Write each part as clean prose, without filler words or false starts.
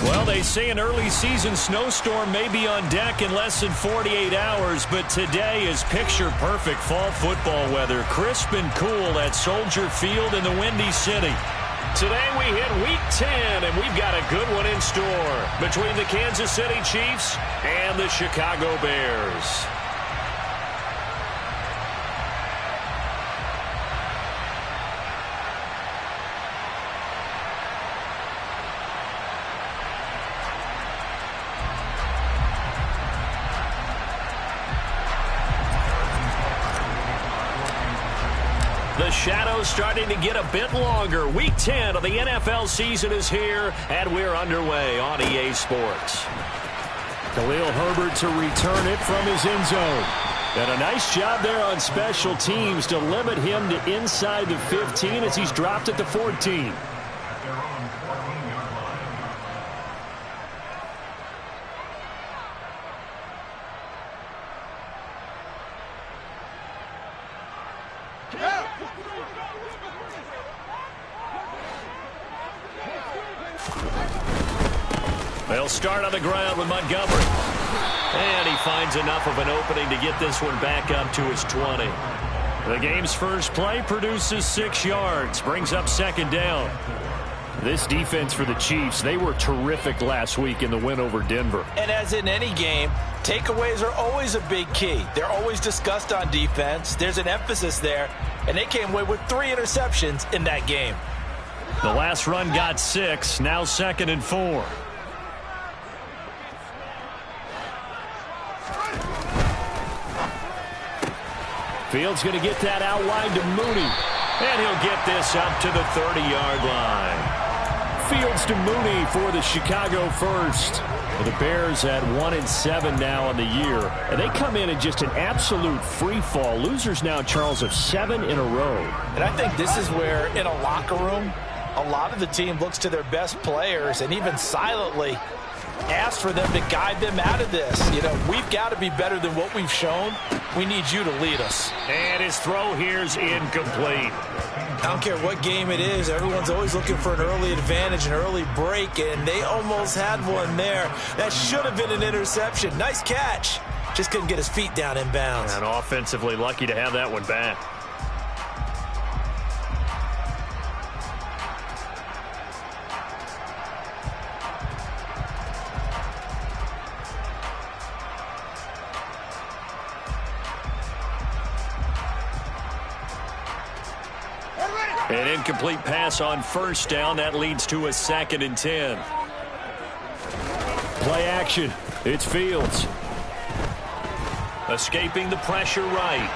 Well, they say an early season snowstorm may be on deck in less than 48 hours, but today is picture-perfect fall football weather. Crisp and cool at Soldier Field in the Windy City. Today we hit Week 10, and we've got a good one in store between the Kansas City Chiefs and the Chicago Bears. The shadow's starting to get a bit longer. Week 10 of the NFL season is here, and we're underway on EA Sports. Khalil Herbert to return it from his end zone. And a nice job there on special teams to limit him to inside the 15 as he's dropped at the 14. They'll start on the ground with Montgomery. And he finds enough of an opening to get this one back up to his 20. The game's first play produces 6 yards, brings up second down. This defense for the Chiefs, they were terrific last week in the win over Denver. And as in any game, takeaways are always a big key. They're always discussed on defense. There's an emphasis there, and they came away with 3 interceptions in that game. The last run got 6, now 2nd and 4. Fields going to get that out wide to Mooney. And he'll get this up to the 30-yard line. Fields to Mooney for the Chicago first. Well, the Bears at 1-7 now on the year. And they come in just an absolute free fall. Losers now, Charles, of 7 in a row. And I think this is where, in a locker room, a lot of the team looks to their best players and even silently ask for them to guide them out of this. You know, we've got to be better than what we've shown. We need you to lead us. And his throw here's incomplete. I don't care what game it is. Everyone's always looking for an early advantage, an early break, and they almost had one there. That should have been an interception. Nice catch. Just couldn't get his feet down inbounds. And offensively lucky to have that one back. An incomplete pass on first down. That leads to a 2nd and 10. Play action. It's Fields. Escaping the pressure right.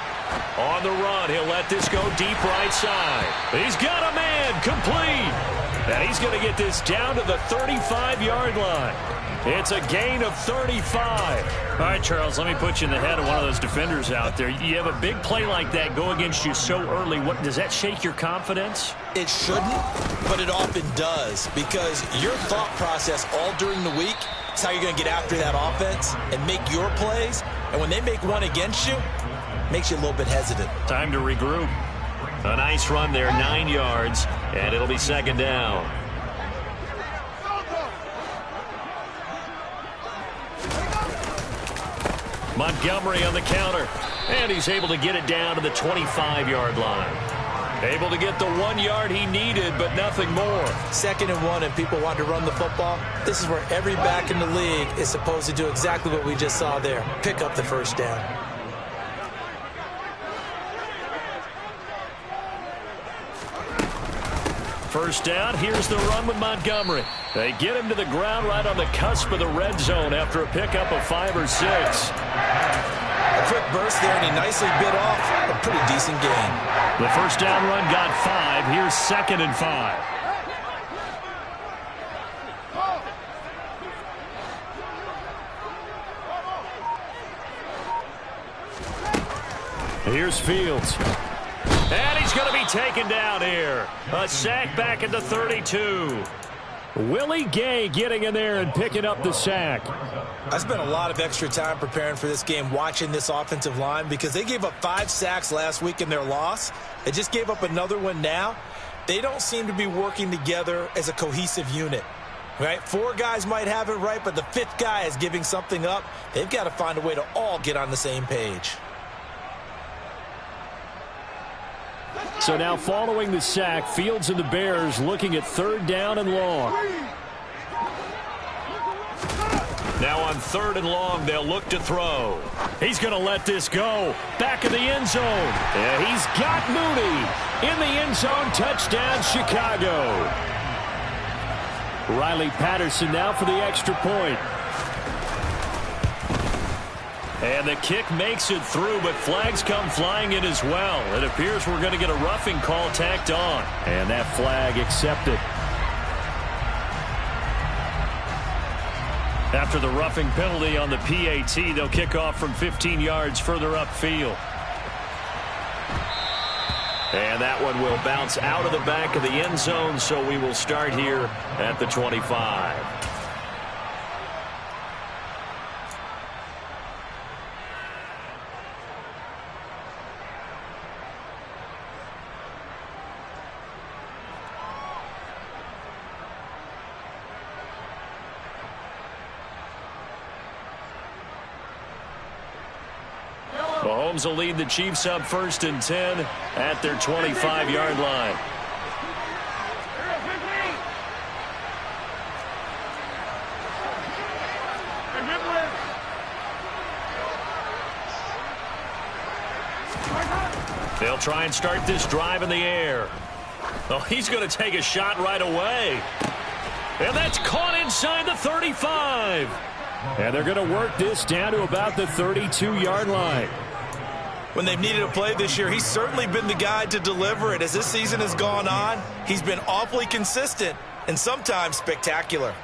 On the run, he'll let this go deep right side. He's got a man. Complete. And he's going to get this down to the 35-yard line. It's a gain of 35. All right, Charles, let me put you in the head of one of those defenders out there. You have a big play like that go against you so early. What does that shake your confidence? It shouldn't, but it often does, because your thought process all during the week is how you're going to get after that offense and make your plays. And when they make one against you, it makes you a little bit hesitant. Time to regroup. A nice run there, 9 yards, and it'll be 2nd down. Montgomery on the counter, and he's able to get it down to the 25-yard line. Able to get the 1 yard he needed, but nothing more. 2nd and 1, and people want to run the football. This is where every back in the league is supposed to do exactly what we just saw there. Pick up the first down. First down, here's the run with Montgomery. They get him to the ground right on the cusp of the red zone after a pickup of 5 or 6. A quick burst there, and he nicely bit off a pretty decent gain. The first down run got 5. Here's 2nd and 5. Here's Fields. And he's going to be taken down here. A sack back at the 32. Willie Gay getting in there and picking up the sack. I spent a lot of extra time preparing for this game, watching this offensive line, because they gave up 5 sacks last week in their loss. They just gave up another one now. They don't seem to be working together as a cohesive unit. Right? 4 guys might have it right, but the 5th guy is giving something up. They've got to find a way to all get on the same page. So now following the sack, Fields and the Bears looking at 3rd down and long. Now on 3rd and long, they'll look to throw. He's going to let this go. Back of the end zone. Yeah, he's got Mooney. In the end zone, touchdown, Chicago. Riley Patterson now for the extra point. And the kick makes it through, but flags come flying in as well. It appears we're going to get a roughing call tacked on. And that flag accepted. After the roughing penalty on the PAT, they'll kick off from 15 yards further upfield. And that one will bounce out of the back of the end zone, so we will start here at the 25. Mahomes will lead the Chiefs up 1st and 10 at their 25-yard line. They'll try and start this drive in the air. Oh, he's going to take a shot right away. And that's caught inside the 35. And they're going to work this down to about the 32-yard line. When they've needed a play this year, he's certainly been the guy to deliver it. As this season has gone on, he's been awfully consistent and sometimes spectacular.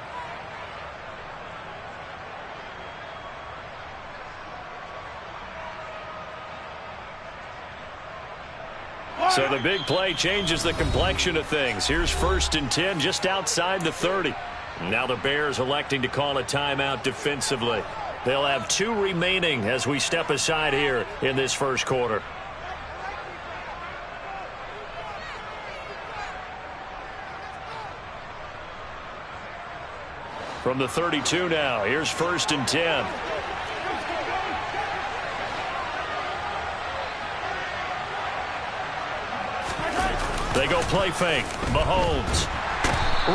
So the big play changes the complexion of things. Here's 1st and 10 just outside the 30. Now the Bears electing to call a timeout defensively. They'll have 2 remaining as we step aside here in this first quarter. From the 32 now, here's 1st and 10. They go play fake. Mahomes.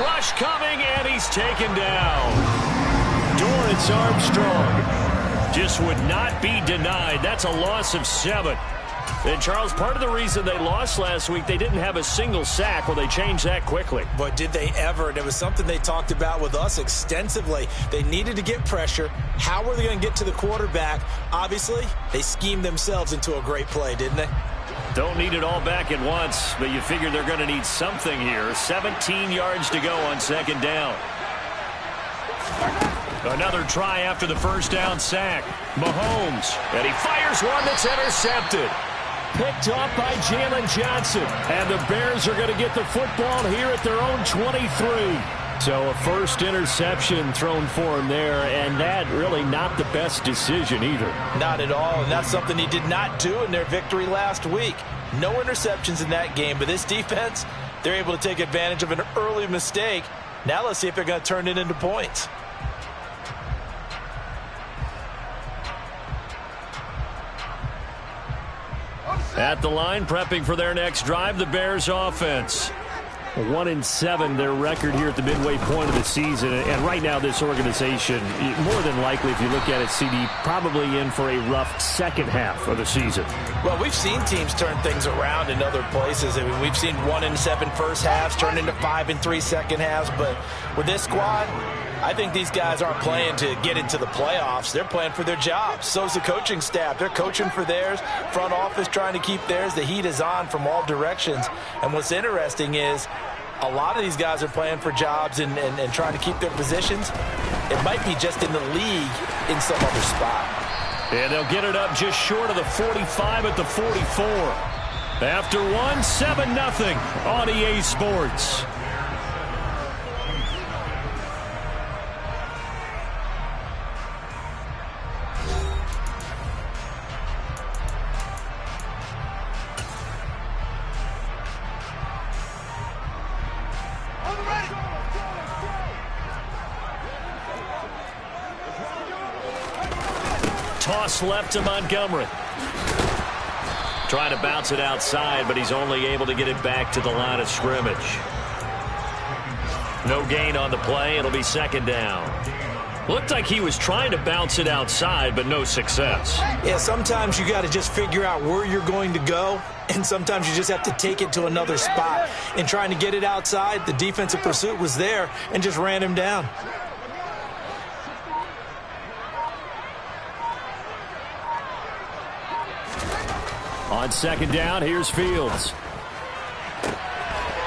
Rush coming, and he's taken down. Dorrance Armstrong just would not be denied. That's a loss of 7. And, Charles, part of the reason they lost last week, they didn't have a single sack. Well, they changed that quickly. But did they ever? And it was something they talked about with us extensively. They needed to get pressure. How were they going to get to the quarterback? Obviously, they schemed themselves into a great play, didn't they? Don't need it all back at once, but you figure they're going to need something here. 17 yards to go on 2nd down. Another try after the 1st down sack. Mahomes, and he fires one that's intercepted. Picked off by Jalen Johnson. And the Bears are going to get the football here at their own 23. So a first interception thrown for him there, and that really not the best decision either. Not at all, and that's something he did not do in their victory last week. No interceptions in that game, but this defense, they're able to take advantage of an early mistake. Now let's see if they're going to turn it into points. At the line, prepping for their next drive, the Bears offense. 1-7, their record here at the midway point of the season. And right now, this organization, more than likely, if you look at it, CD, probably in for a rough second half of the season. Well, we've seen teams turn things around in other places. I mean, we've seen 1-7 first halves turn into 5-3 second halves. But with this squad, I think these guys aren't playing to get into the playoffs. They're playing for their jobs. So's the coaching staff. They're coaching for theirs. Front office trying to keep theirs. The heat is on from all directions. And what's interesting is a lot of these guys are playing for jobs and trying to keep their positions. It might be just in the league in some other spot. And they'll get it up just short of the 45 at the 44. After one, 7-0 on EA Sports. toss left to Montgomery. Trying to bounce it outside, but he's only able to get it back to the line of scrimmage. No gain on the play. It'll be second down. Looked like he was trying to bounce it outside, but no success. Yeah, sometimes you got to just figure out where you're going to go, and sometimes you just have to take it to another spot. And trying to get it outside, the defensive pursuit was there and just ran him down. On second down, here's Fields.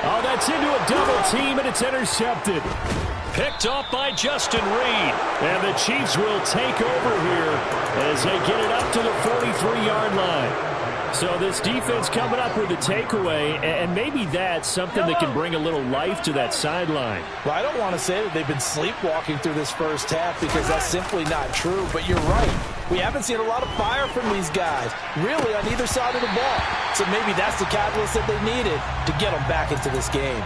Oh, that's into a double team, and it's intercepted. Picked off by Justin Reed. And the Chiefs will take over here as they get it up to the 43-yard line. So this defense coming up with a takeaway, and maybe that's something that can bring a little life to that sideline. Well, I don't want to say that they've been sleepwalking through this first half because that's simply not true, but you're right. We haven't seen a lot of fire from these guys, really, on either side of the ball. So maybe that's the catalyst that they needed to get them back into this game.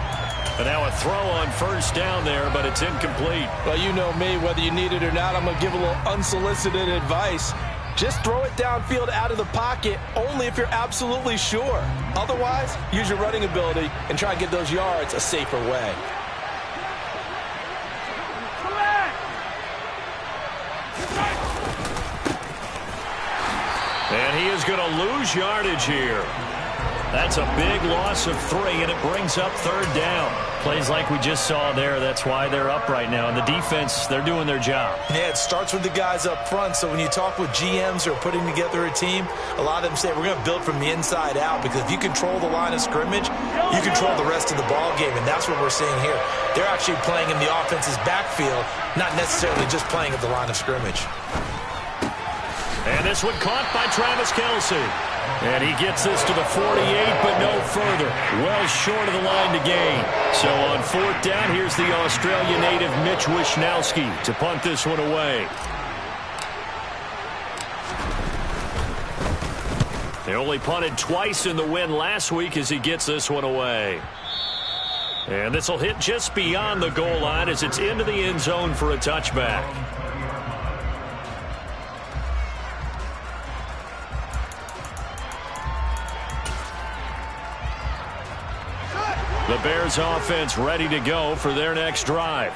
And now a throw on first down there, but it's incomplete. Well, you know me, whether you need it or not, I'm going to give a little unsolicited advice. Just throw it downfield out of the pocket only if you're absolutely sure. Otherwise, use your running ability and try and get those yards a safer way. And he is going to lose yardage here. That's a big loss of 3, and it brings up third down. Plays like we just saw there. That's why they're up right now. And the defense, they're doing their job. Yeah, it starts with the guys up front. So when you talk with GMs who are putting together a team, a lot of them say we're going to build from the inside out, because if you control the line of scrimmage, you control the rest of the ball game, and that's what we're seeing here. They're actually playing in the offense's backfield, not necessarily just playing at the line of scrimmage. And this one caught by Travis Kelce. And he gets this to the 48, but no further. Well short of the line to gain. So on fourth down, here's the Australia native Mitch Wishnowsky to punt this one away. They only punted twice in the win last week as he gets this one away. And this will hit just beyond the goal line as it's into the end zone for a touchback. The Bears offense ready to go for their next drive.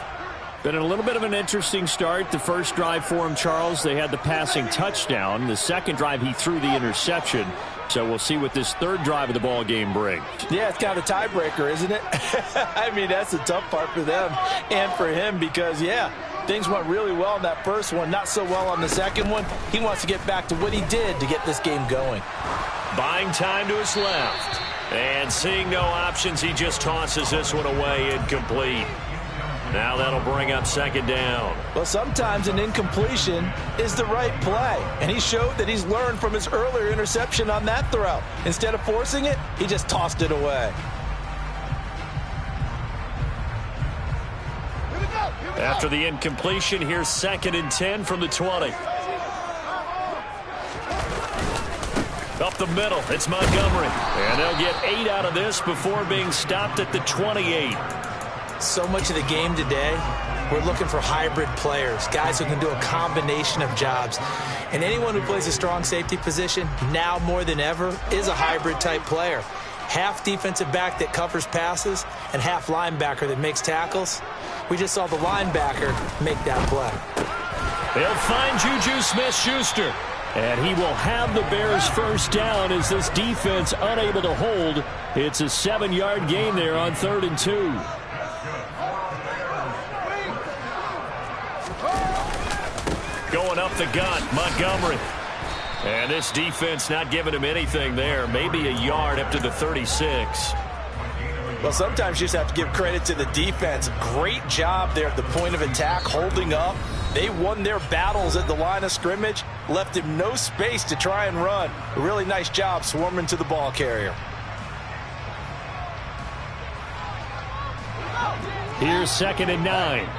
Been a little bit of an interesting start. The first drive for him, Charles, they had the passing touchdown. The second drive, he threw the interception. So we'll see what this third drive of the ball game brings. Yeah, it's kind of a tiebreaker, isn't it? I mean, that's the tough part for them and for him because, yeah, things went really well in that first one, not so well on the second one. He wants to get back to what he did to get this game going. Buying time to his left. And seeing no options, he just tosses this one away, incomplete. Now that'll bring up second down. Well, sometimes an incompletion is the right play. And he showed that he's learned from his earlier interception on that throw. Instead of forcing it, he just tossed it away. After the incompletion, here's 2nd and 10 from the 20. Up the middle, it's Montgomery. And they'll get 8 out of this before being stopped at the 28. So much of the game today, we're looking for hybrid players, guys who can do a combination of jobs. And anyone who plays a strong safety position, now more than ever, is a hybrid-type player. Half defensive back that covers passes and half linebacker that makes tackles. We just saw the linebacker make that play. They'll find Juju Smith-Schuster. And he will have the Bears first down as this defense unable to hold. It's a 7-yard gain there on 3rd and 2. Going up the gut, Montgomery. And this defense not giving him anything there. Maybe a yard up to the 36. Well, sometimes you just have to give credit to the defense. Great job there at the point of attack, holding up. They won their battles at the line of scrimmage, left him no space to try and run. A really nice job swarming to the ball carrier. Here's 2nd and 9.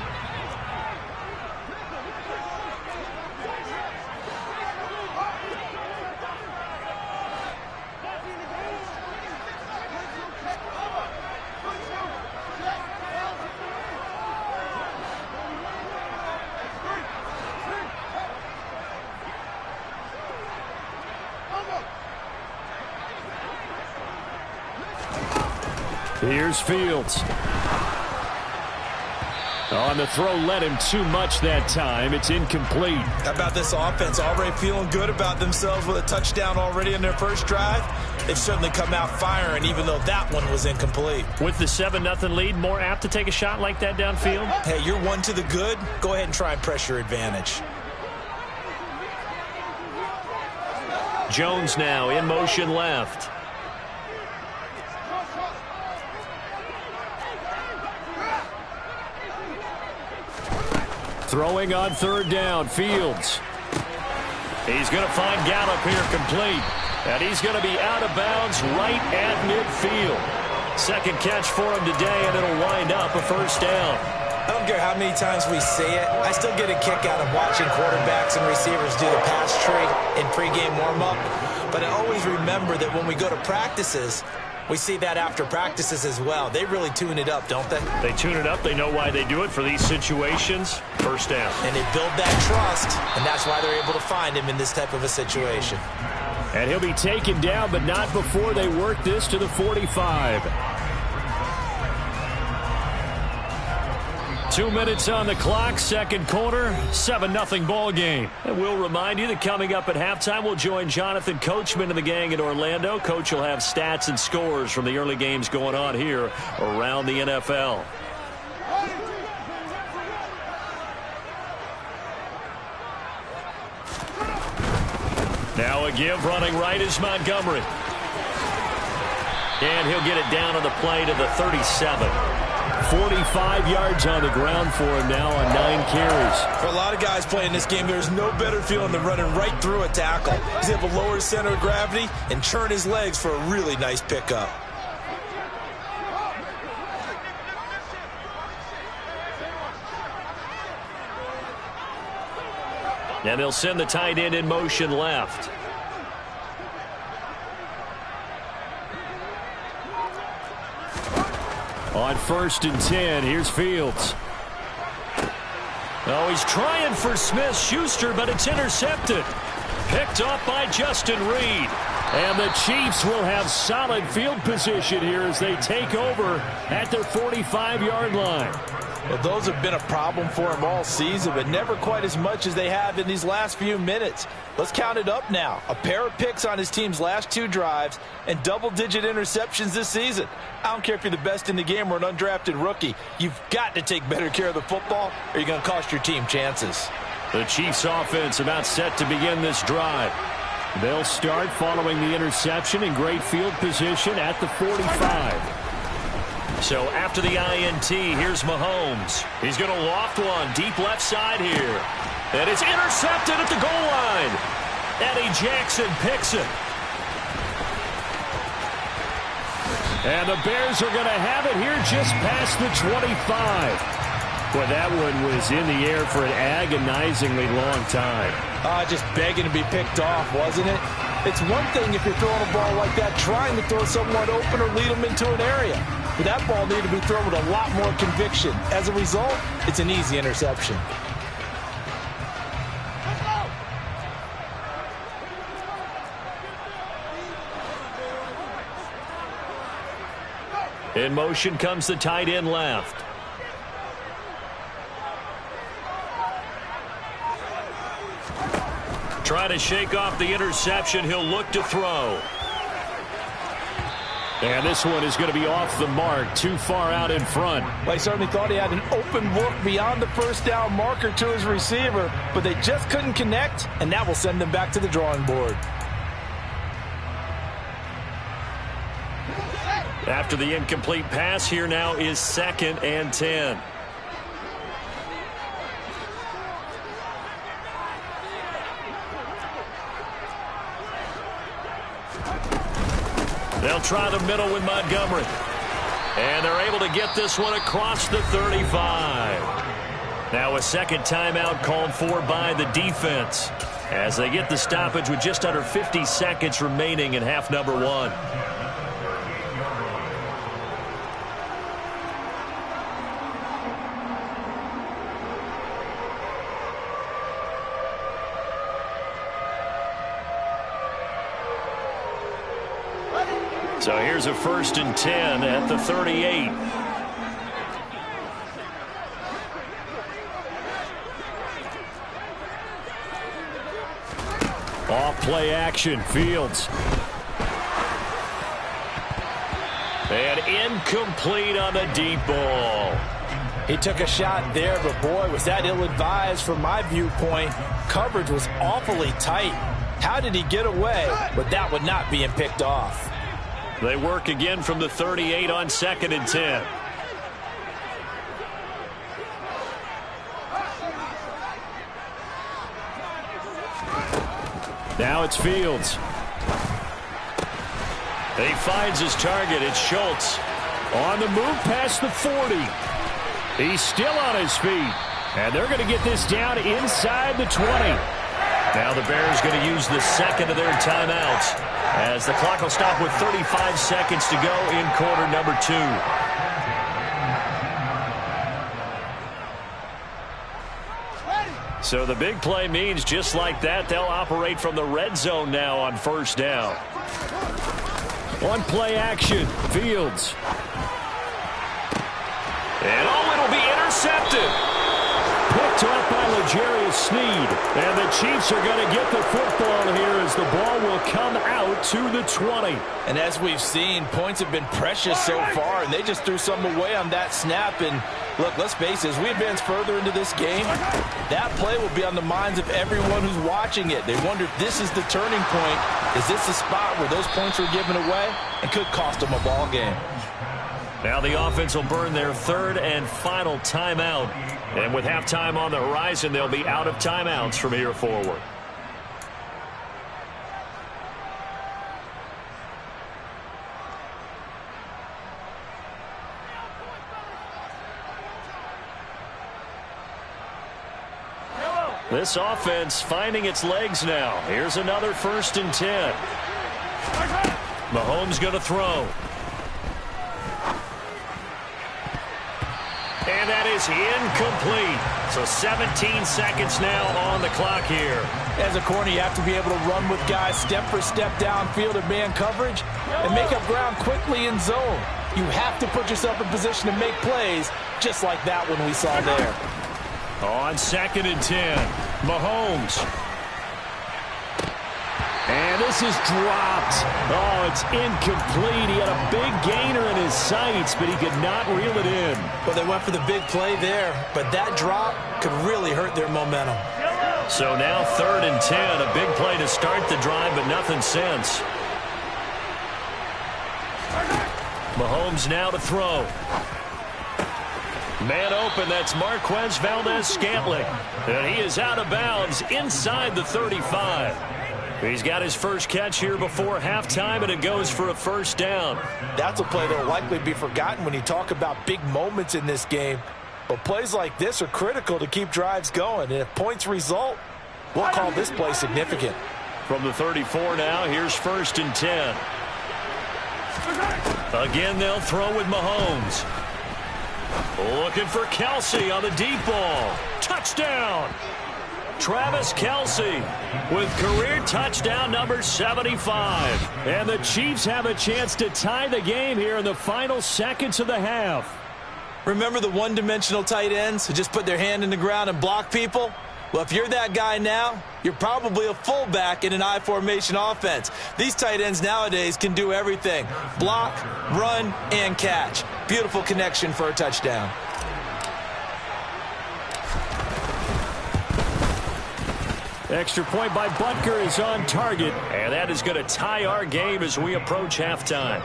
Here's Fields. On the throw, led him too much that time. It's incomplete. How about this offense? Already feeling good about themselves with a touchdown already in their first drive. They've certainly come out firing, even though that one was incomplete. With the 7-0 lead, more apt to take a shot like that downfield? Hey, you're one to the good. Go ahead and try and press your advantage. Jones now in motion left. Throwing on third down, Fields. He's going to find Gallup here complete. And he's going to be out of bounds right at midfield. Second catch for him today, and it'll wind up a first down. I don't care how many times we say it. I still get a kick out of watching quarterbacks and receivers do the pass tree in pregame warm-up. But I always remember that when we go to practices, we see that after practices as well. They really tune it up, don't they? They tune it up. They know why they do it for these situations. First down. And they build that trust, and that's why they're able to find him in this type of a situation. And he'll be taken down, but not before they work this to the 45. 2 minutes on the clock, second quarter, 7-0 ball game. And we'll remind you that coming up at halftime, we'll join Jonathan Coachman and the gang in Orlando. Coach will have stats and scores from the early games going on here around the NFL. Now a give, running right is Montgomery. And he'll get it down on the play to the 37. 45 yards on the ground for him now on 9 carries. For a lot of guys playing this game, there's no better feeling than running right through a tackle. He's able to lower his center of gravity and churn his legs for a really nice pickup. And they'll send the tight end in motion left. On 1st and 10, here's Fields. Oh, he's trying for Smith-Schuster, but it's intercepted. Picked off by Justin Reed. And the Chiefs will have solid field position here as they take over at their 45-yard line. Well, those have been a problem for him all season, but never quite as much as they have in these last few minutes. Let's count it up now. A pair of picks on his team's last 2 drives and double-digit interceptions this season. I don't care if you're the best in the game or an undrafted rookie. You've got to take better care of the football or you're going to cost your team chances. The Chiefs offense about set to begin this drive. They'll start following the interception in great field position at the 45. So after the INT, here's Mahomes. He's going to loft one deep left side here. And it's intercepted at the goal line. Eddie Jackson picks it. And the Bears are going to have it here just past the 25. Boy, that one was in the air for an agonizingly long time. Just begging to be picked off, wasn't it? It's one thing if you're throwing a ball like that, trying to throw someone open or lead them into an area. But that ball needed to be thrown with a lot more conviction. As a result, it's an easy interception. In motion comes the tight end left. Trying to shake off the interception. He'll look to throw. And this one is going to be off the mark, too far out in front. Well, he certainly thought he had an open look beyond the first down marker to his receiver, but they just couldn't connect, and that will send them back to the drawing board. After the incomplete pass, here now is 2nd and 10. They'll try the middle with Montgomery. And they're able to get this one across the 35. Now a second timeout called for by the defense as they get the stoppage with just under 50 seconds remaining in half number 1. So here's a 1st and 10 at the 38. Off play action, Fields. And incomplete on the deep ball. He took a shot there, but boy, was that ill-advised from my viewpoint. Coverage was awfully tight. How did he get away with that one not being picked off? They work again from the 38 on 2nd and 10. Now it's Fields. He finds his target. It's Schultz. On the move past the 40. He's still on his feet. And they're going to get this down inside the 20. Now the Bears going to use the second of their timeouts, as the clock will stop with 35 seconds to go in quarter number 2. So the big play means just like that, they'll operate from the red zone now on 1st down. One play action, Fields. And it'll be intercepted. Picked up by L'Jarius Sneed. And the Chiefs are going to get the football here as the ball will come out to the 20. And as we've seen, points have been precious so far, and they just threw some away on that snap. And look, let's face it, as we advance further into this game, that play will be on the minds of everyone who's watching it. They wonder if this is the turning point. Is this the spot where those points were given away and could cost them a ball game? Now the offense will burn their 3rd and final timeout. And with halftime on the horizon, they'll be out of timeouts from here forward. This offense finding its legs now. Here's another 1st and 10. Mahomes going to throw. And that is incomplete. So 17 seconds now on the clock here. As a corner, you have to be able to run with guys step for step downfield in man coverage and make up ground quickly in zone. You have to put yourself in position to make plays just like that one we saw there. On 2nd and 10, Mahomes. And this is dropped. Oh, it's incomplete. He had a big gainer in his sights, but he could not reel it in. Well, they went for the big play there, but that drop could really hurt their momentum. So now 3rd and 10, a big play to start the drive, but nothing since. Mahomes now to throw. Man open, that's Marquez Valdez-Scantling. And he is out of bounds inside the 35. He's got his first catch here before halftime, and it goes for a 1st down. That's a play that will likely be forgotten when you talk about big moments in this game. But plays like this are critical to keep drives going. And if points result, we'll call this play significant. From the 34 now, here's 1st and 10. Again, they'll throw with Mahomes. Looking for Kelsey on the deep ball. Touchdown! Travis Kelsey with career touchdown number 75. And the Chiefs have a chance to tie the game here in the final seconds of the half. Remember the one-dimensional tight ends who just put their hand in the ground and block people? Well, if you're that guy now, you're probably a fullback in an I formation offense. These tight ends nowadays can do everything. Block, run, and catch. Beautiful connection for a touchdown. Extra point by Butker is on target, and that is going to tie our game as we approach halftime.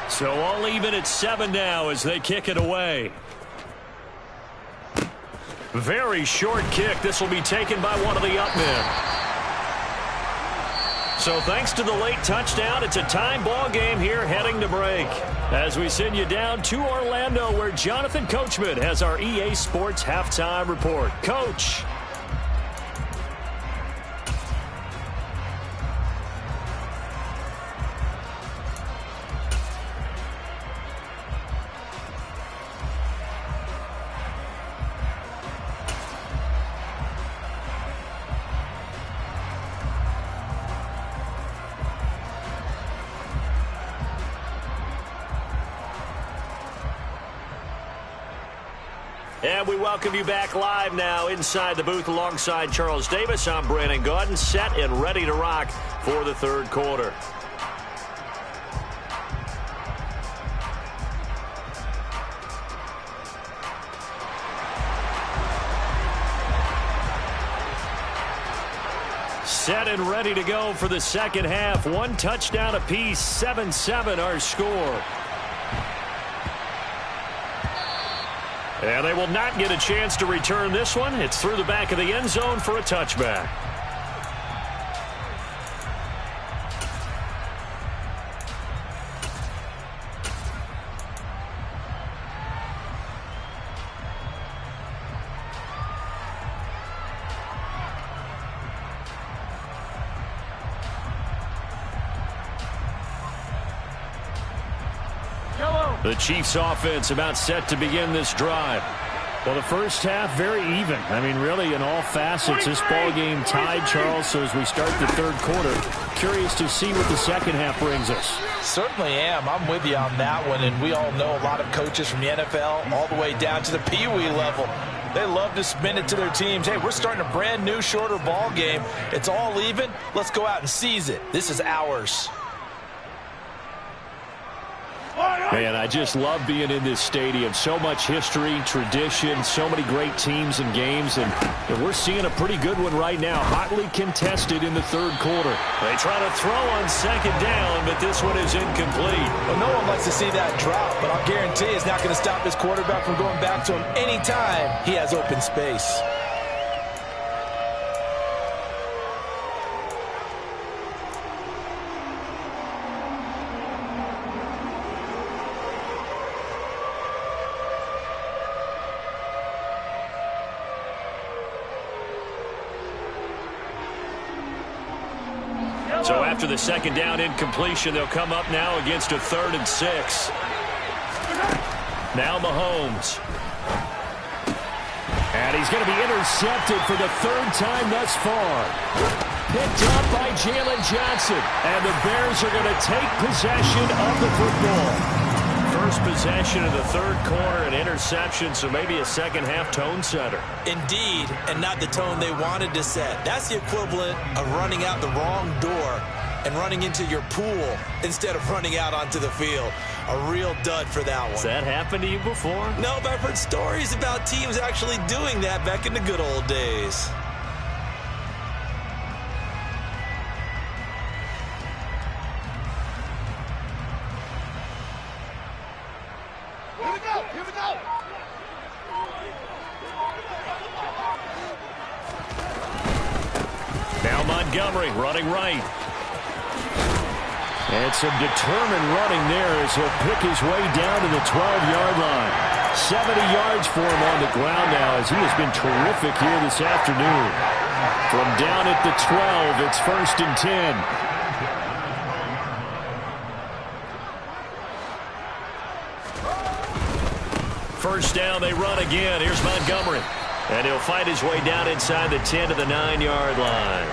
So all even at 7 now as they kick it away. Very short kick. This will be taken by one of the up men. So thanks to the late touchdown, it's a tie ball game here heading to break. As we send you down to Orlando, where Jonathan Coachman has our EA Sports halftime report. Coach. And we welcome you back live now inside the booth alongside Charles Davis. I'm Brandon Gaudin, set and ready to rock for the third quarter. Set and ready to go for the second half. One touchdown apiece, 7-7 our score. And they will not get a chance to return this one. It's through the back of the end zone for a touchback. The Chiefs offense about set to begin this drive. Well, the first half very even. I mean, really in all facets, this ball game tied, Charles. So as we start the third quarter, curious to see what the second half brings us. Certainly am. I'm with you on that one. And we all know a lot of coaches from the NFL all the way down to the Pee Wee level. They love to spin it to their teams. Hey, we're starting a brand new, shorter ball game. It's all even. Let's go out and seize it. This is ours. Man, I just love being in this stadium. So much history, tradition, so many great teams and games. And we're seeing a pretty good one right now. Hotly contested in the third quarter. They try to throw on second down, but this one is incomplete. Well, no one likes to see that drop, but I'll guarantee it's not going to stop his quarterback from going back to him anytime he has open space. So after the second down incompletion, they'll come up now against a 3rd and 6. Now Mahomes. And he's going to be intercepted for the 3rd time thus far. Picked up by Jalen Johnson. And the Bears are going to take possession of the football. First possession of the third quarter, an interception, so maybe a second half tone setter. Indeed, and not the tone they wanted to set. That's the equivalent of running out the wrong door and running into your pool instead of running out onto the field. A real dud for that one. Has that happened to you before? No, but I've heard stories about teams actually doing that back in the good old days. Now Montgomery running right. And some determined running there as he'll pick his way down to the 12-yard line. 70 yards for him on the ground now as he has been terrific here this afternoon. From down at the 12, it's 1st and 10. First down, they run again. Here's Montgomery. And he'll fight his way down inside the 10 to the 9-yard line.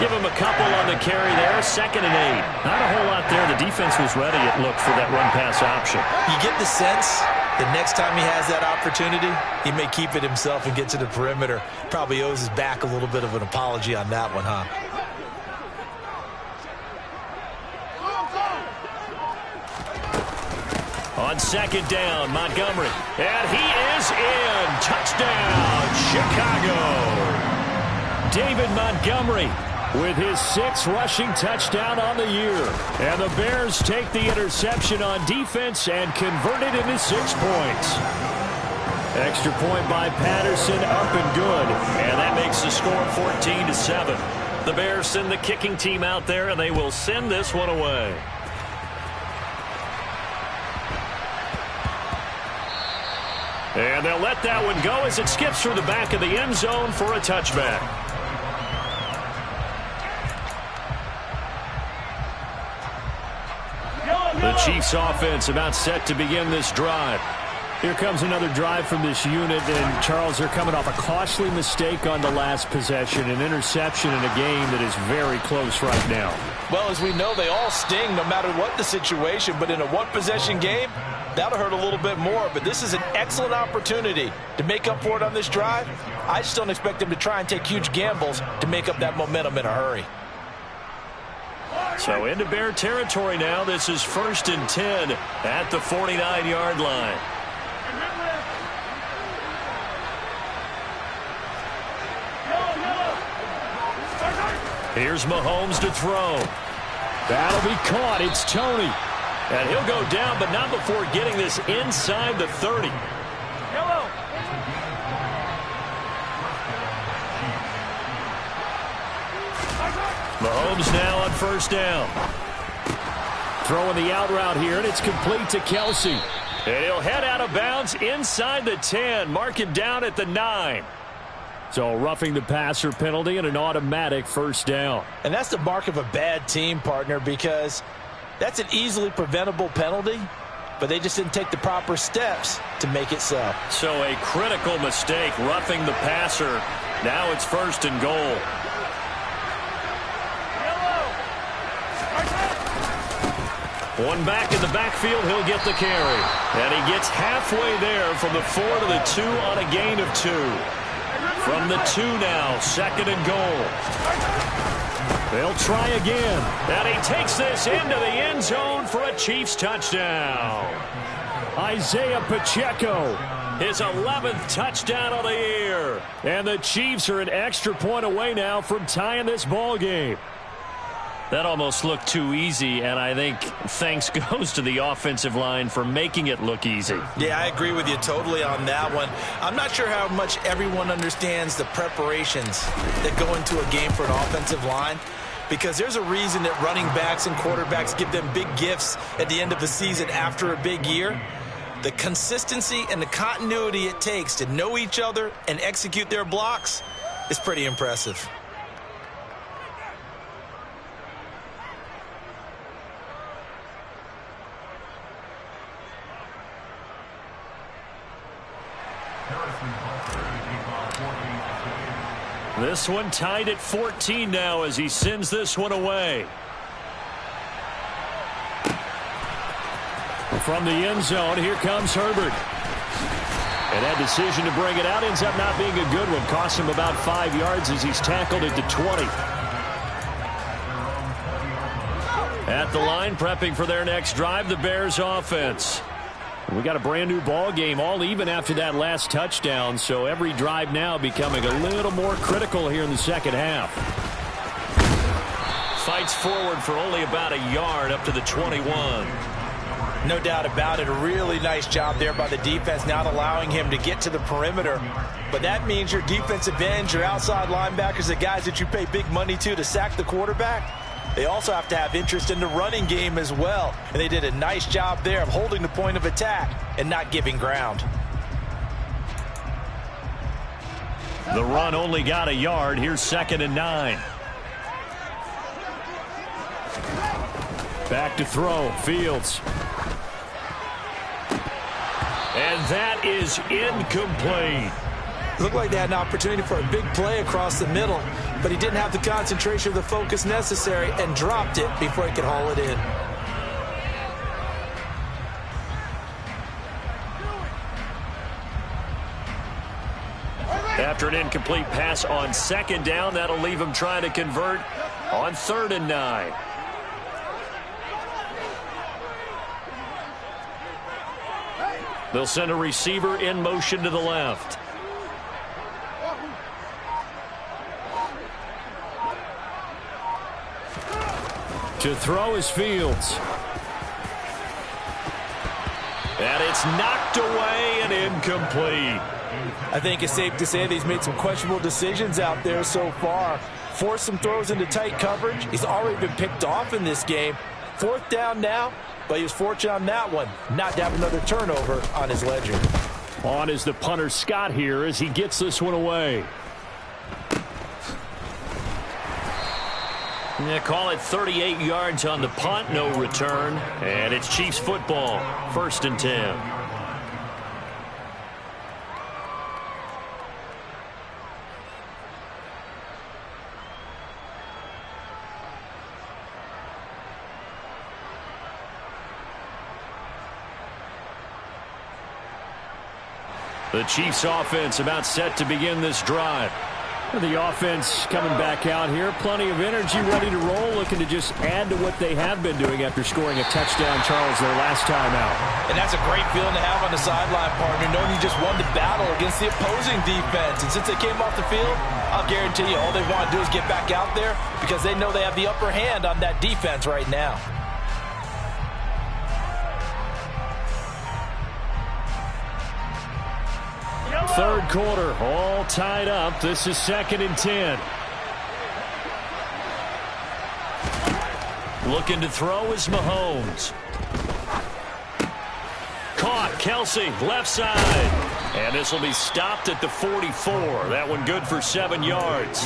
Give him a couple on the carry there. 2nd and 8. Not a whole lot there. The defense was ready, it looked, for that run-pass option. You get the sense the next time he has that opportunity, he may keep it himself and get to the perimeter. Probably owes his back a little bit of an apology on that one, huh? On 2nd down, Montgomery. And he is in. Touchdown, Chicago. David Montgomery with his 6th rushing touchdown on the year. And the Bears take the interception on defense and convert it into 6 points. Extra point by Patterson, up and good. And that makes the score 14-7. The Bears send the kicking team out there, and they will send this one away. And they'll let that one go as it skips through the back of the end zone for a touchback. The Chiefs offense about set to begin this drive. Here comes another drive from this unit, and Charles, they're coming off a costly mistake on the last possession, an interception in a game that is very close right now. Well, as we know, they all sting no matter what the situation, but in a one-possession game, that'll hurt a little bit more. But this is an excellent opportunity to make up for it on this drive. I just don't expect them to try and take huge gambles to make up that momentum in a hurry. So into Bear territory now. This is 1st and 10 at the 49-yard line. Here's Mahomes to throw. That'll be caught. It's Tony. And he'll go down, but not before getting this inside the 30. Mahomes now on 1st down. Throwing the out route here, and it's complete to Kelsey. And he'll head out of bounds inside the 10. Mark him down at the 9. So roughing the passer penalty and an automatic 1st down. And that's the mark of a bad team, partner, because that's an easily preventable penalty, but they just didn't take the proper steps to make it so. So a critical mistake, roughing the passer. Now it's 1st and goal. One back in the backfield, he'll get the carry. And he gets halfway there from the 4 to the 2 on a gain of 2. From the 2 now, 2nd and goal. They'll try again. And he takes this into the end zone for a Chiefs touchdown. Isaiah Pacheco. His 11th touchdown of the year. And the Chiefs are an extra point away now from tying this ball game. That almost looked too easy, and I think thanks goes to the offensive line for making it look easy. Yeah, I agree with you totally on that one. I'm not sure how much everyone understands the preparations that go into a game for an offensive line, because there's a reason that running backs and quarterbacks give them big gifts at the end of the season after a big year. The consistency and the continuity it takes to know each other and execute their blocks is pretty impressive. This one tied at 14 now as he sends this one away. From the end zone, here comes Herbert. And that decision to bring it out ends up not being a good one. Costs him about 5 yards as he's tackled at the 20. At the line, prepping for their next drive, the Bears offense. We got a brand new ball game, all even after that last touchdown, so every drive now becoming a little more critical here in the second half. Fights forward for only about a yard up to the 21. No doubt about it. A really nice job there by the defense, not allowing him to get to the perimeter. But that means your defensive ends, your outside linebackers, the guys that you pay big money to sack the quarterback, they also have to have interest in the running game as well. And they did a nice job there of holding the point of attack and not giving ground. The run only got a yard. Here's 2nd and 9. Back to throw. Fields. And that is incomplete. Looked like they had an opportunity for a big play across the middle, but he didn't have the concentration or the focus necessary and dropped it before he could haul it in. After an incomplete pass on 2nd down, that'll leave him trying to convert on 3rd and 9. They'll send a receiver in motion to the left. To throw is Fields. And It's knocked away and incomplete. I think it's safe to say that he's made some questionable decisions out there so far. Forced some throws into tight coverage. He's already been picked off in this game. 4th down now, but he was fortunate on that one not to have another turnover on his ledger. On is the punter Scott here as he gets this one away. Yeah, call it 38 yards on the punt, no return. And it's Chiefs football, 1st and 10. The Chiefs offense about set to begin this drive. The offense coming back out here. Plenty of energy, ready to roll, looking to just add to what they have been doing after scoring a touchdown, Charles, their last time out. And that's a great feeling to have on the sideline, partner, knowing you just won the battle against the opposing defense. And since they came off the field, I'll guarantee you all they want to do is get back out there because they know they have the upper hand on that defense right now. Third quarter, all tied up. This is 2nd and 10. Looking to throw is Mahomes. Caught, Kelsey, left side. And this will be stopped at the 44. That one good for 7 yards.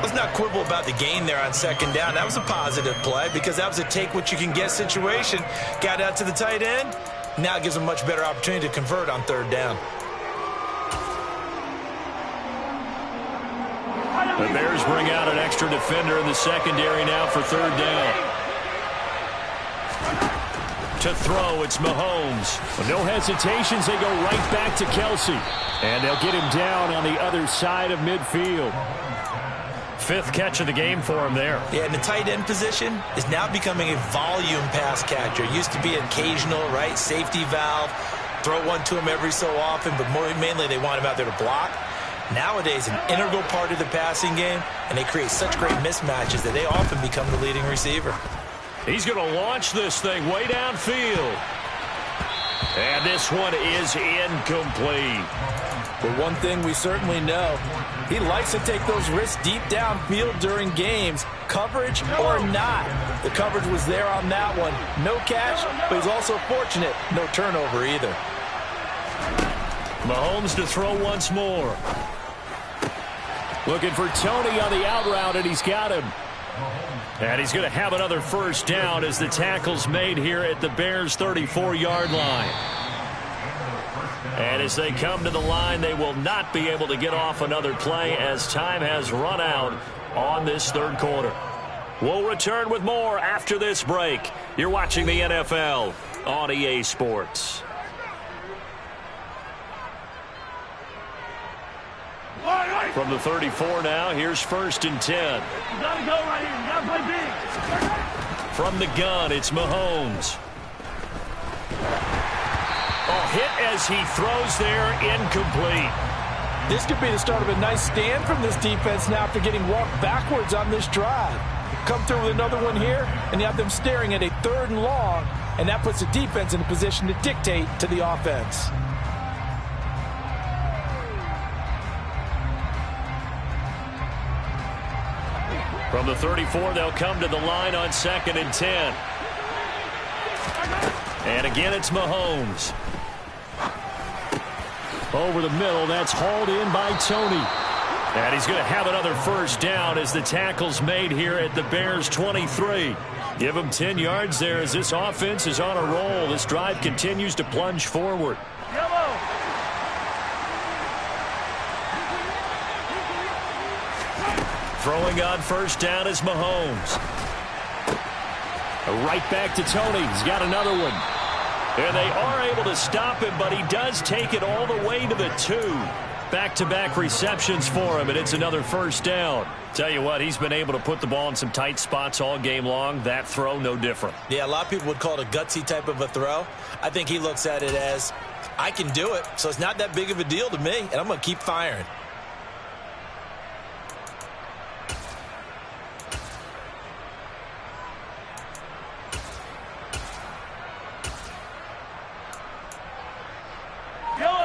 Let's not quibble about the gain there on 2nd down. That was a positive play because that was a take-what-you-can-get situation. Got out to the tight end. Now it gives them a much better opportunity to convert on 3rd down. The Bears bring out an extra defender in the secondary now for 3rd down. To throw, it's Mahomes. With no hesitations, they go right back to Kelsey. And they'll get him down on the other side of midfield. 5th catch of the game for him there. Yeah, and the tight end position is now becoming a volume pass catcher. Used to be occasional, right, safety valve. Throw one to him every so often, but mainly they want him out there to block. Nowadays, an integral part of the passing game, and they create such great mismatches that they often become the leading receiver. He's going to launch this thing way downfield. And this one is incomplete. But one thing we certainly know, he likes to take those risks deep downfield during games, coverage or not. The coverage was there on that one. No catch, but he's also fortunate. No turnover either. Mahomes to throw once more. Looking for Tony on the out route, and he's got him. And he's going to have another 1st down as the tackle's made here at the Bears' 34-yard line. And as they come to the line, they will not be able to get off another play as time has run out on this 3rd quarter. We'll return with more after this break. You're watching the NFL on EA Sports. From the 34 now, here's 1st and 10. You gotta go right here. You gotta play big. From the gun, it's Mahomes. Hit as he throws there, incomplete. This could be the start of a nice stand from this defense now after getting walked backwards on this drive. Come through with another one here, and you have them staring at a 3rd and long, and that puts the defense in a position to dictate to the offense. From the 34, they'll come to the line on 2nd and 10. And again, it's Mahomes. Over the middle, that's hauled in by Tony. And he's going to have another 1st down as the tackle's made here at the Bears' 23. Give him 10 yards there as this offense is on a roll. This drive continues to plunge forward. Yellow. Throwing on 1st down is Mahomes. Right back to Tony. He's got another one. And they are able to stop him, but he does take it all the way to the 2. Back-to-back receptions for him, and it's another 1st down. Tell you what, he's been able to put the ball in some tight spots all game long. That throw, no different. Yeah, a lot of people would call it a gutsy type of a throw. I think he looks at it as, I can do it, so it's not that big of a deal to me, and I'm going to keep firing.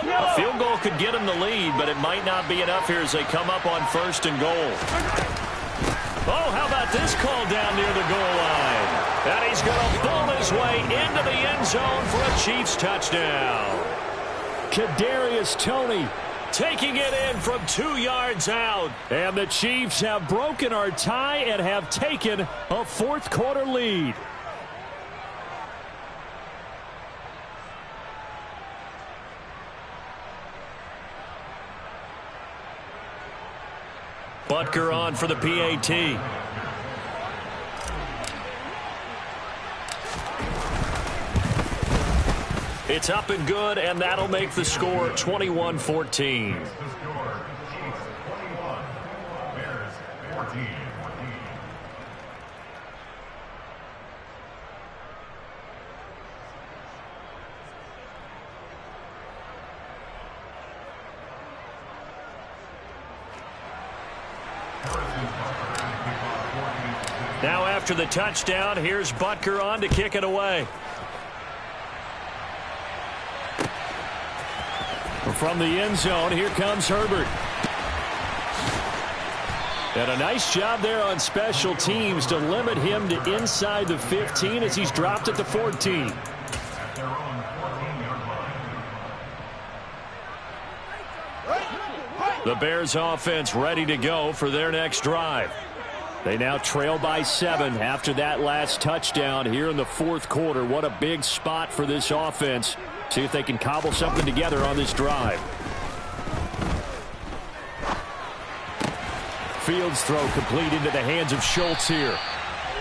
A field goal could get him the lead, but it might not be enough here as they come up on 1st and goal. Oh, how about this call down near the goal line? And he's going to bull his way into the end zone for a Chiefs touchdown. Kadarius Toney taking it in from 2 yards out. And the Chiefs have broken our tie and have taken a 4th quarter lead. Butker on for the PAT. It's up and good, and that'll make the score 21-14. Now after the touchdown, here's Butker on to kick it away. From the end zone, here comes Herbert. And a nice job there on special teams to limit him to inside the 15 as he's dropped at the 14. The Bears offense ready to go for their next drive. They now trail by 7 after that last touchdown here in the 4th quarter. What a big spot for this offense. See if they can cobble something together on this drive. Fields throw complete into the hands of Schultz here.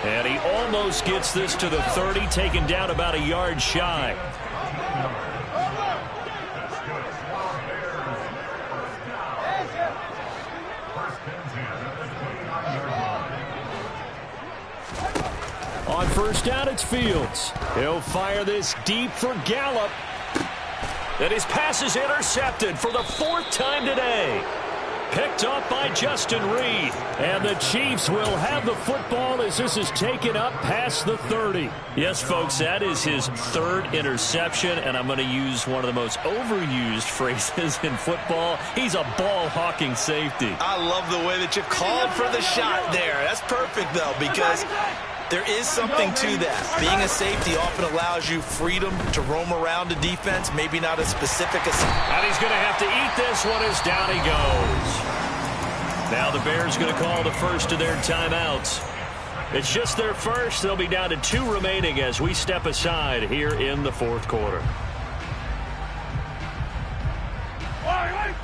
And he almost gets this to the 30, taken down about a yard shy. On 1st down, it's Fields. He'll fire this deep for Gallup. And his pass is intercepted for the 4th time today. Picked up by Justin Reed. And the Chiefs will have the football as this is taken up past the 30. Yes, folks, that is his 3rd interception, and I'm going to use one of the most overused phrases in football. He's a ball-hawking safety. I love the way that you called for the shot there. That's perfect, though, because there is something to that. Being a safety often allows you freedom to roam around the defense, maybe not as specific as... And he's going to have to eat this one as down he goes. Now the Bears going to call the first of their timeouts. It's just their first. They'll be down to 2 remaining as we step aside here in the 4th quarter.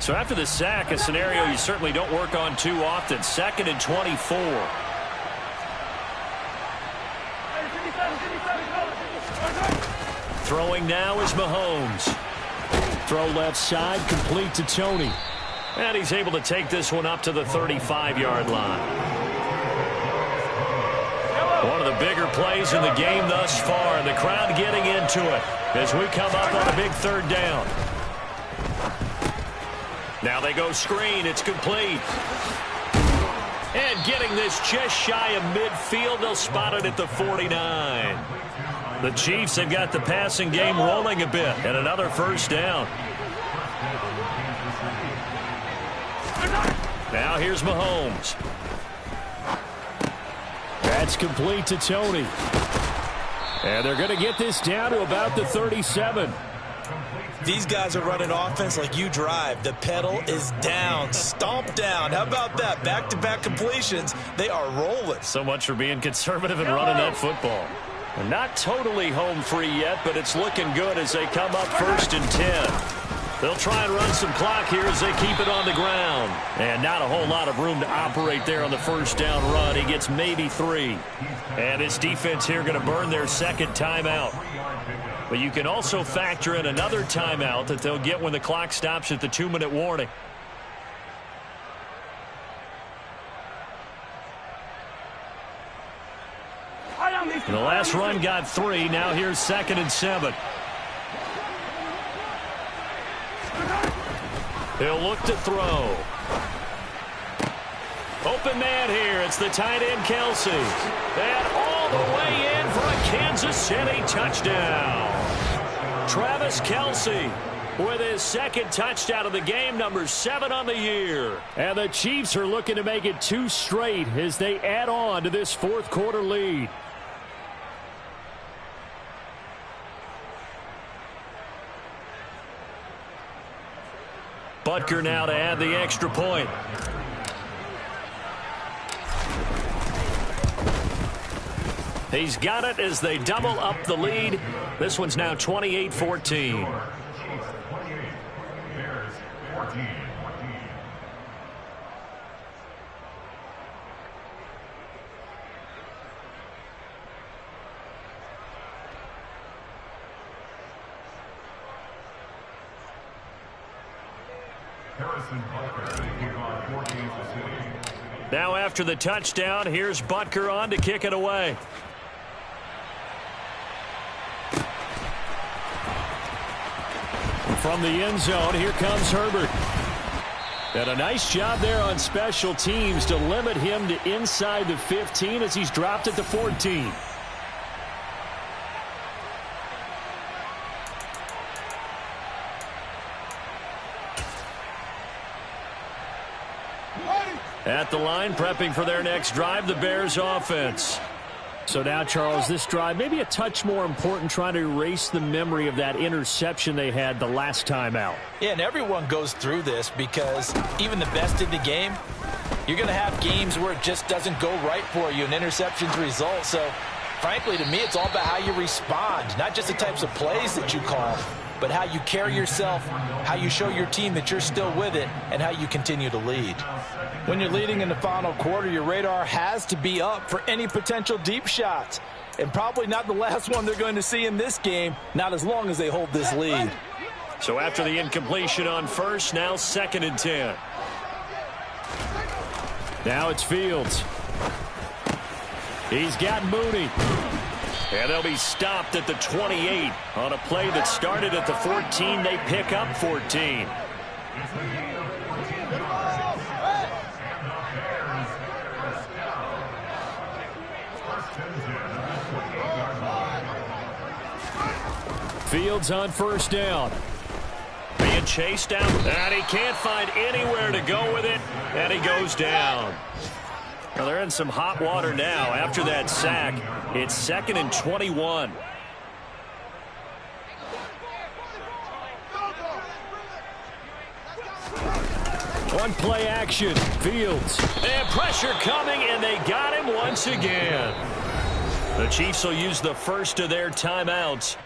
So after the sack, a scenario you certainly don't work on too often. 2nd and 24. Throwing now is Mahomes. Throw left side, complete to Toney. And he's able to take this one up to the 35-yard line. One of the bigger plays in the game thus far, and the crowd getting into it as we come up on a big 3rd down. Now they go screen. It's complete. And getting this just shy of midfield, they'll spot it at the 49. The Chiefs have got the passing game rolling a bit, and another 1st down. Now here's Mahomes. That's complete to Toney. And they're going to get this down to about the 37. These guys are running offense like you drive. The pedal is down, stomp down. How about that? Back-to-back completions. They are rolling. So much for being conservative and running that football. And not totally home free yet, but it's looking good as they come up 1st and 10. They'll try and run some clock here as they keep it on the ground. And not a whole lot of room to operate there on the 1st down run. He gets maybe 3. And this defense here going to burn their 2nd timeout. But you can also factor in another timeout that they'll get when the clock stops at the 2-minute warning. And the last run got 3. Now here's 2nd and 7. He'll look to throw. Open man here. It's the tight end, Kelsey. And all the way in for a Kansas City touchdown. Travis Kelsey with his second touchdown of the game, number 7 on the year. And the Chiefs are looking to make it 2 straight as they add on to this fourth quarter lead. Butker now to add the extra point. He's got it as they double up the lead. This one's now 28-14. Now after the touchdown, here's Butker on to kick it away. From the end zone, here comes Herbert. And a nice job there on special teams to limit him to inside the 15 as he's dropped it to 14. At the line, prepping for their next drive, the Bears offense. So now, Charles, this drive maybe a touch more important, trying to erase the memory of that interception they had the last time out. Yeah, and everyone goes through this because even the best in the game, you're going to have games where it just doesn't go right for you and interceptions result. So, frankly, to me, it's all about how you respond, not just the types of plays that you call, but how you carry yourself, how you show your team that you're still with it, and how you continue to lead. When you're leading in the final quarter, your radar has to be up for any potential deep shots. And probably not the last one they're going to see in this game, not as long as they hold this lead. So after the incompletion on first, now 2nd and 10. Now it's Fields. He's got Mooney. And they'll be stopped at the 28 on a play that started at the 14. They pick up 14. Fields on first down. Being chased down, and he can't find anywhere to go with it, and he goes down. Well, they're in some hot water now after that sack. It's 2nd and 21. One play action. Fields. And pressure coming, and they got him once again. The Chiefs will use the first of their timeouts